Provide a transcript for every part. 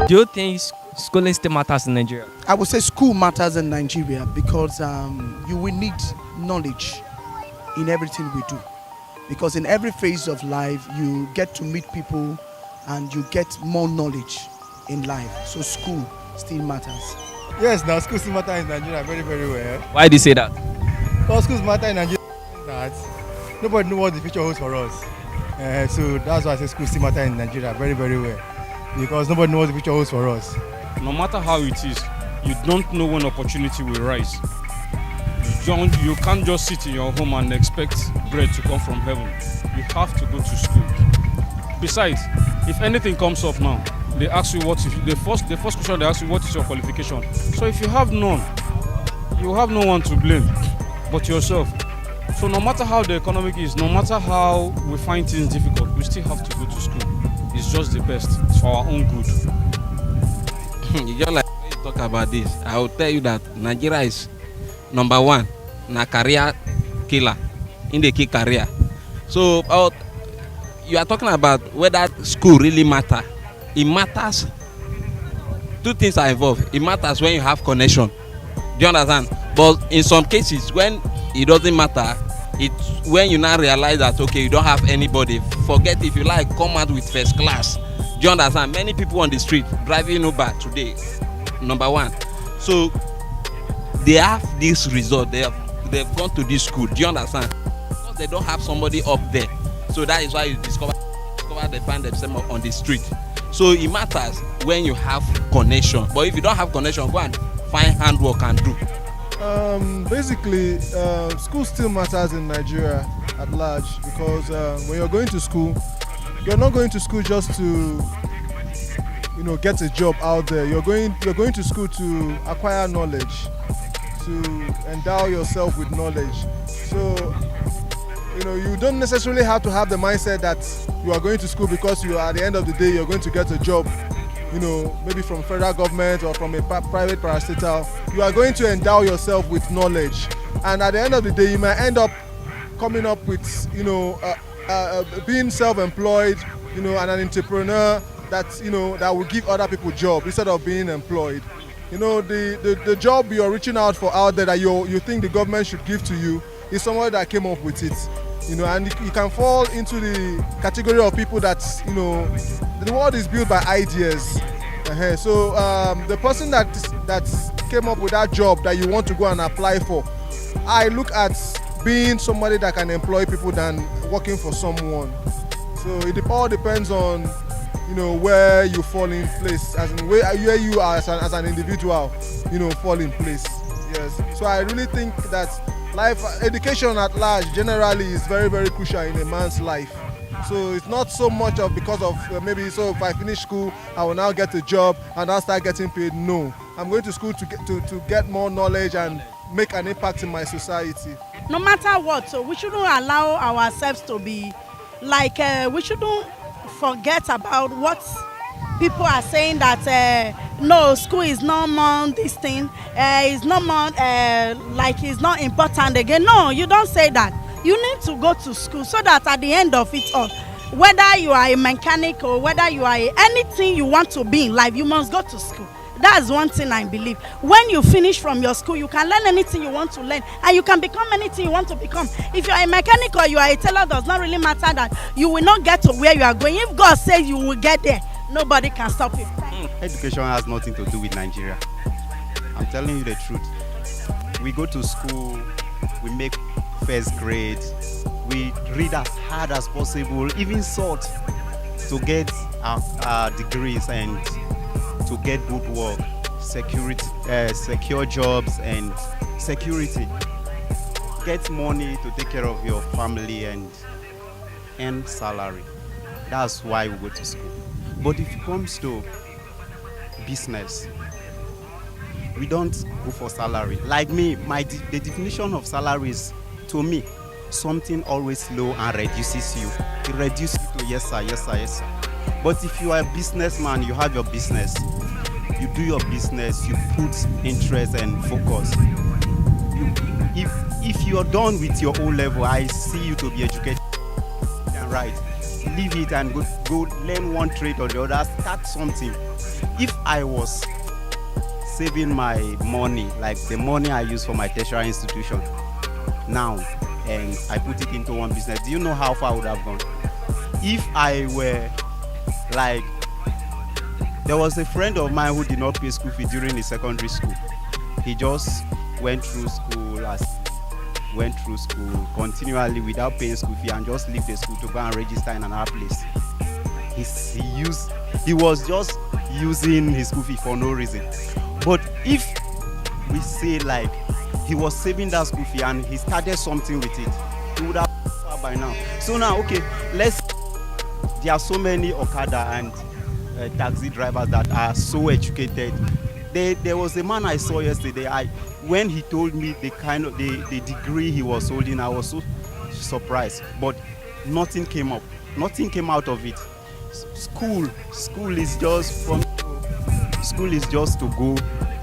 Do you think schooling still matters in Nigeria? I would say school matters in Nigeria because you will need knowledge in everything we do. Because in every phase of life, you get to meet people and you get more knowledge in life. So school still matters. Yes, now schools still matter in Nigeria very, very well. Why do you say that? Because schools matter in Nigeria that nobody knows what the future holds for us. So that's why I say schools still matter in Nigeria very, very well. Because nobody knows what the future holds for us. No matter how it is, you don't know when opportunity will rise. You can't just sit in your home and expect bread to come from heaven. You have to go to school. Besides, if anything comes up now, they ask you the first question they ask you, what is your qualification? So if you have none, you have no one to blame but yourself. So no matter how the economic is, no matter how we find things difficult, we still have to go to school. It's just the best. It's for our own good. You just like when you talk about this, I will tell you that Nigeria is number one, na career killer in the key career. So you are talking about whether school really matter. It matters. Two things are involved. It matters when you have connection. Do you understand? But in some cases, when it doesn't matter, it's when you now realize that okay, you don't have anybody. Forget if you like, come out with first class. Do you understand? Many people on the street driving Uber today, number one. So they have this result. They've gone to this school. Do you understand? Because they don't have somebody up there. So that is why you discover they find themselves on the street. So it matters when you have connection. But if you don't have connection, go and find handwork and do. Basically, school still matters in Nigeria at large because when you're going to school, you're not going to school just to get a job out there. You're going to school to acquire knowledge, to endow yourself with knowledge. So you don't necessarily have to have the mindset that you are going to school because you are, at the end of the day, you're going to get a job, maybe from federal government or from a private parastatal. You are going to endow yourself with knowledge, and at the end of the day, you might end up coming up with, being self-employed, and an entrepreneur that will give other people job instead of being employed. The job you're reaching out for out there that you think the government should give to you is someone that came up with it. And you can fall into the category of people that, the world is built by ideas. So the person that came up with that job that you want to go and apply for, I look at being somebody that can employ people than working for someone. So it all depends on, where you fall in place, as in where you are as an individual, fall in place. Yes. So I really think that education at large generally is very, very crucial in a man's life. So it's not so much of because of maybe so if I finish school I will now get a job and I'll start getting paid. No, I'm going to school to get more knowledge and make an impact in my society. No matter what, so we shouldn't allow ourselves to be like we shouldn't forget about what people are saying that no, school is no more this thing, is no more like it's not important again. No, you don't say that. You need to go to school so that at the end of it all, whether you are a mechanic or whether you are anything you want to be in life, you must go to school. That's one thing I believe. When you finish from your school, you can learn anything you want to learn and you can become anything you want to become. If you are a mechanic or you are a tailor, does not really matter that you will not get to where you are going. If God says you will get there, nobody can stop you. Education has nothing to do with Nigeria. I'm telling you the truth. We go to school, we make first grade, we read as hard as possible, even sought to get our degrees and to get good work, secure jobs and security. Get money to take care of your family and earn salary. That's why we go to school. But if it comes to business, we don't go for salary. Like me, the definition of salary is, to me, something always low and reduces you. It reduces you to yes sir, yes sir, yes sir. But if you are a businessman, you have your business, you do your business, you put interest and focus. If you're done with your O level, I see you to be educated. Right. leave it and go learn one trade or the other, start something. If I was saving my money, like the money I use for my tertiary institution now, and I put it into one business, do you know how far I would have gone? If I were like, there was a friend of mine who did not pay school fee during his secondary school. He just went through school continually without paying school fee and just leave the school to go and register in another place. He was just using his school fee for no reason. But if we say like he was saving that school fee and he started something with it, he would have far by now. So now, okay, there are so many Okada and taxi drivers that are so educated. There was a man I saw yesterday. When he told me the degree he was holding, I was so surprised. But nothing came up. Nothing came out of it. School is just to go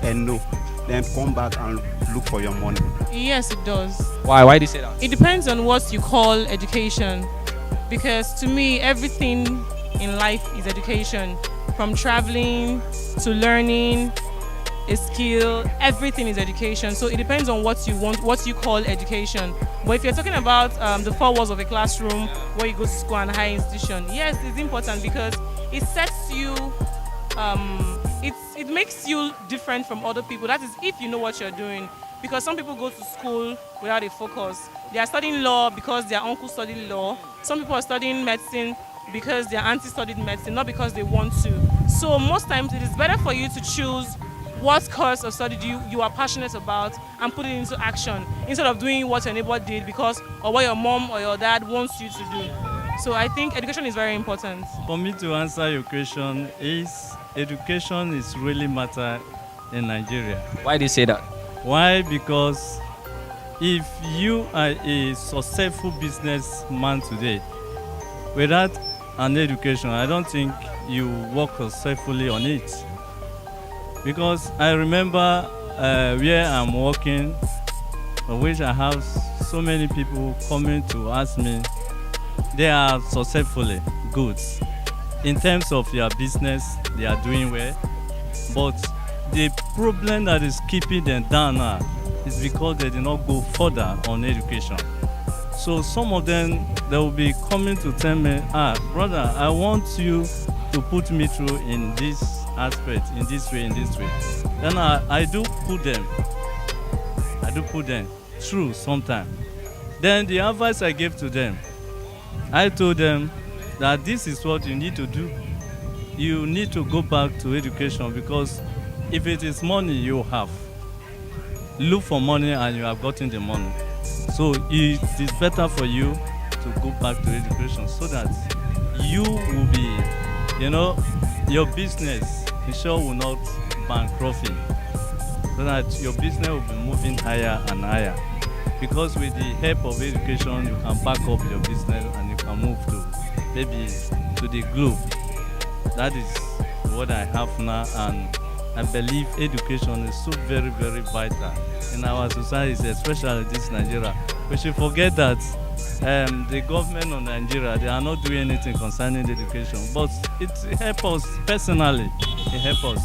and know, then come back and look for your money. Yes, it does. Why do you say that? It depends on what you call education. Because to me, everything in life is education. From traveling to learning a skill, everything is education. So it depends on what you want, what you call education. But if you're talking about the four walls of a classroom where you go to school and higher institution, yes, it's important because it sets you, it makes you different from other people. That is if you know what you're doing. Because some people go to school without a focus. They are studying law because their uncle studied law. Some people are studying medicine because their auntie studied medicine, not because they want to. So most times it is better for you to choose what course of study you are passionate about and put it into action instead of doing what your neighbor did because or what your mom or your dad wants you to do. So I think education is very important. For me to answer your question, education is really matter in Nigeria. Why do you say that? Why? Because if you are a successful businessman today, without an education, I don't think you work successfully on it. Because I remember where I'm working, which I have so many people coming to ask me, they are successfully good. In terms of their business, they are doing well. But the problem that is keeping them down now is because they did not go further on education. So some of them, they will be coming to tell me, brother, I want you to put me through in this aspect, in this way. Then I do put them through sometime. Then the advice I gave to them, I told them that this is what you need to do. You need to go back to education because if it is money you have, look for money and you have gotten the money. So it is better for you to go back to education so that you will be, your business, sure will not bankrupt, so that your business will be moving higher and higher. Because with the help of education, you can back up your business and you can move to maybe to the globe. That is what I have now, and I believe education is so very, very vital in our society, especially this Nigeria. We should forget that the government of Nigeria, they are not doing anything concerning education, but it helps us personally. It helps us.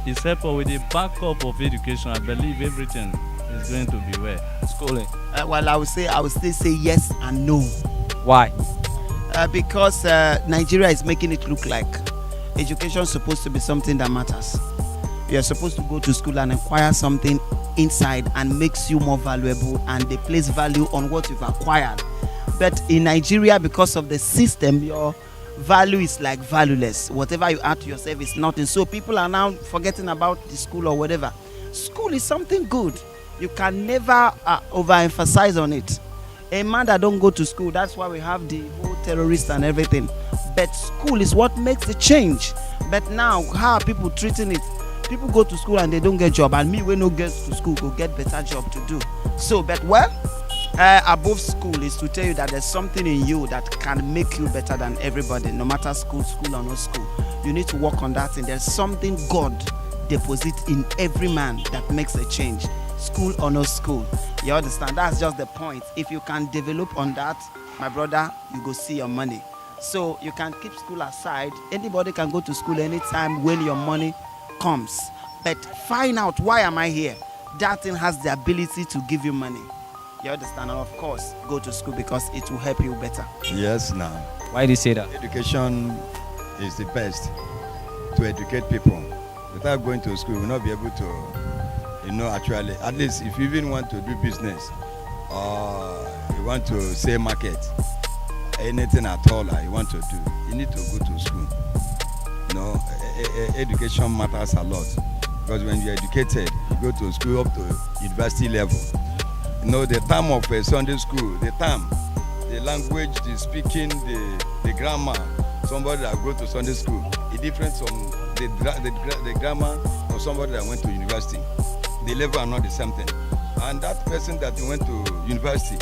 It's helped us with the backup of education. I believe everything is going to be well. Schooling. Well, I would still say yes and no. Why? Because Nigeria is making it look like education is supposed to be something that matters. You're supposed to go to school and acquire something inside and makes you more valuable, and they place value on what you've acquired. But in Nigeria, because of the system, your value is like valueless. Whatever you add to yourself is nothing. So people are now forgetting about the school or whatever. School is something good. You can never overemphasize on it. A man that don't go to school, that's why we have the whole terrorists and everything. But school is what makes the change. But now, how are people treating it? People go to school and they don't get job, and me when no get to school go get better job to do. So, but above school is to tell you that there's something in you that can make you better than everybody, no matter school or no school. You need to work on that thing. There's something God deposits in every man that makes a change, school or no school. You understand? That's just the point. If you can develop on that, my brother, you go see your money. So you can keep school aside. Anybody can go to school anytime when your money comes. But find out, why am I here? That thing has the ability to give you money. You understand? And of course, go to school because it will help you better. Yes, now. Why do you say that? Education is the best to educate people. Without going to school, you will not be able to, actually, at least if you even want to do business or you want to say market, anything at all you want to do, you need to go to school. Education matters a lot because when you're educated, you go to school up to university level. The term of a Sunday school, the language, the speaking, the grammar, somebody that go to Sunday school is different from the grammar of somebody that went to university. The level are not the same thing. And that person that went to university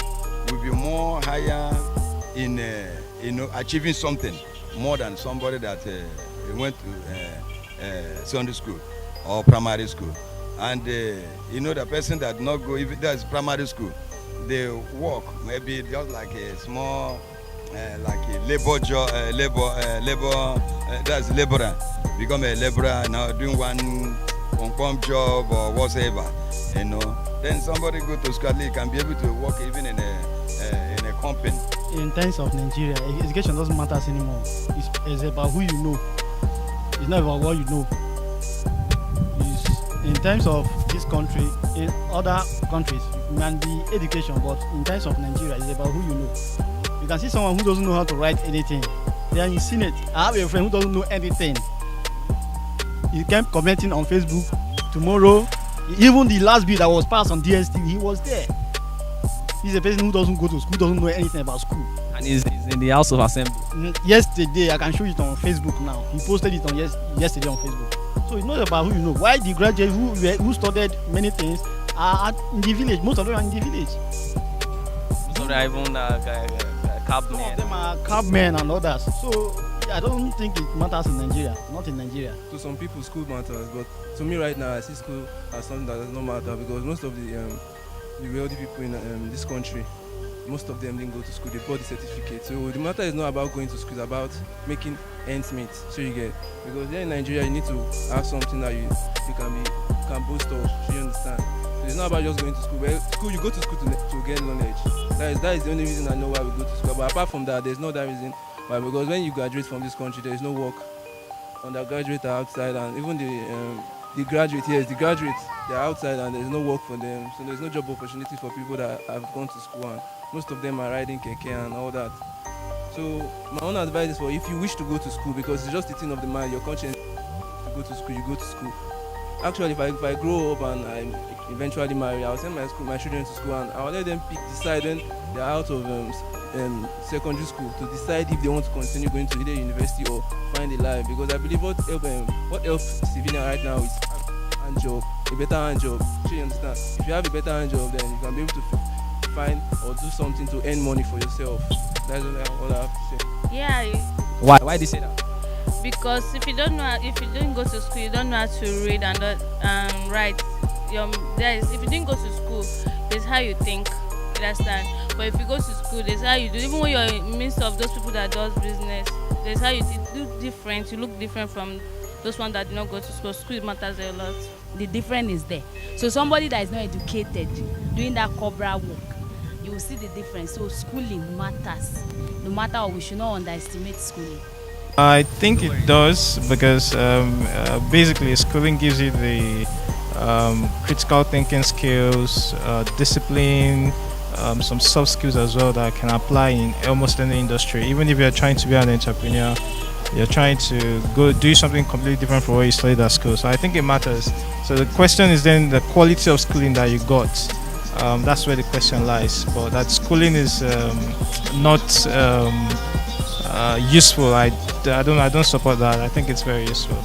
will be more higher in achieving something more than somebody that went to Sunday school or primary school. And the person that not go, if that's primary school, they work maybe just like a small, like a labor job, that's laborer. Become a laborer now, doing one on-pump job or whatever. Then somebody go to school, he can be able to work even in a company. In terms of Nigeria, education doesn't matter anymore. It's about who you know. It's not about what you know. In terms of this country, in other countries, it can be education, but in terms of Nigeria, it's about who you know. You can see someone who doesn't know how to write anything. Then you seen it. I have a friend who doesn't know anything. He kept commenting on Facebook. Tomorrow, even the last bill that was passed on DST, he was there. He's a person who doesn't go to school, doesn't know anything about school. And he's in the House of Assembly. Yesterday, I can show it on Facebook now. He posted it on yesterday on Facebook. So it's not about who you know. Why the graduates who studied many things are in the village? Most of them are in the village. Most of them are even cabmen. Some of them are cabmen and others. So I don't think it matters in Nigeria. Not in Nigeria. To some people, school matters, but to me right now, I see school as something that does not matter because most of the wealthy people in this country, most of them didn't go to school. They bought the certificate. So the matter is not about going to school; it's about making ends meet. So you get, because here in Nigeria, you need to have something that you can boast of. So you understand? So it's not about just going to school. Well, school, you go to school to get knowledge. That is the only reason I know why we go to school. But apart from that, there's no other reason why. Because when you graduate from this country, there is no work. Undergraduates are outside, and even the graduates, yes, the graduates, they're outside, and there's no work for them. So there's no job opportunity for people that have gone to school, and most of them are riding keke and all that. So my own advice is for if you wish to go to school, because it's just the thing of the mind, your conscience, to go to school, you go to school. Actually, if I grow up and I eventually marry, I'll send my children to school and I'll let them decide when they're out of secondary school to decide if they want to continue going to either university or find a life. Because I believe what helps civilian right now is hand job, a better hand job. So you understand? If you have a better hand job, then you can be able to find or do something to earn money for yourself. That's all I have to say. Yeah. Why do you say that? Because if you don't go to school, you don't know how to read and write. If you didn't go to school, it's how you think. You understand? But if you go to school, there's how you do. Even when you're in the midst of those people that does business, there's how you do different. You look different from those ones that do not go to school. School matters a lot. The difference is there. So somebody that is not educated doing that cobra work, you will see the difference. So schooling matters. No matter what, we should not underestimate schooling. I think it does because basically schooling gives you the critical thinking skills, discipline, some soft skills as well that can apply in almost any industry. Even if you're trying to be an entrepreneur, you're trying to go do something completely different from what you studied at school. So I think it matters. So the question is then the quality of schooling that you got. That's where the question lies. But that schooling is not useful. I don't support that. I think it's very useful.